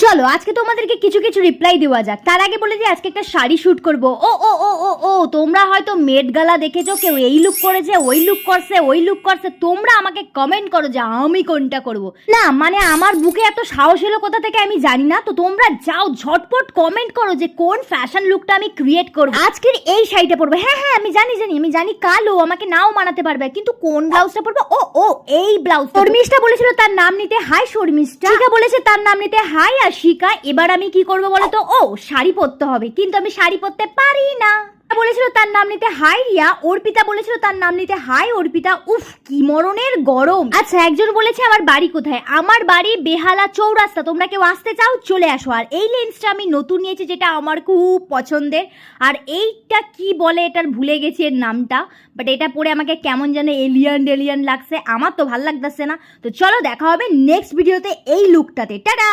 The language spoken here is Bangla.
চলো আজকে তোমাদেরকে কিছু কিছু রিপ্লাই দেওয়া যাক। তার আগে বলে যে আজকে একটা শাড়ি শুট করব। ও ও ও ও ও তোমরা হয়তো মেট গালা দেখেছো, কেউ এই লুক করেছে, ওই লুক করছে, ওই লুক করছে। তোমরা আমাকে কমেন্ট করো যে আমি কোনটা করব। না মানে আমার বুকে এত সাহস এলো কোথা থেকে আমি জানি না। তো তোমরা যাও ঝটপট কমেন্ট করো যে কোন ফ্যাশন লুকটা আমি ক্রিয়েট করব। আজকের এই শাড়িটা পরবো। হ্যাঁ হ্যাঁ আমি জানি কালো, আমাকে নাও মানাতে পারবে, কিন্তু কোন ব্লাউজটা পরবো? ও ও এই ব্লাউজ। শর্মিষ্ঠা বলেছিল তার নাম নিতে। হাই শর্মিষ্ঠা। শিখা বলেছে তার নাম নিতে। হাই আশিকা। এবার আমি কি করবো বলো তো? ও শাড়ি পরতে হবে, কিন্তু আমি শাড়ি পরতে পারি না। বলেছিল তার নাম নিতে। হাই রিয়া। অর্পিতা বলেছিল তার নাম নিতে। হাই অর্পিতা। উফ কি মরণের গরম। আচ্ছা একজন বলেছে আমার বাড়ি কোথায়? আমার বাড়ি বেহালা চৌরাস্তা। তোমরা কেউ আসতে চাও চলে আসো। আর এই লেন্সটা আমি নতুন নিয়েছি, যেটা আমার খুব পছন্দের। আর এইটা কি বলে, এটার ভুলে গেছি এর নামটা, বাট এটা পরে আমাকে কেমন যেন এলিয়ান লাগছে। আমার তো ভাল লাগতেছে না। তো চলো দেখা হবে নেক্সট ভিডিওতে এই লুকটাতে। টাটা।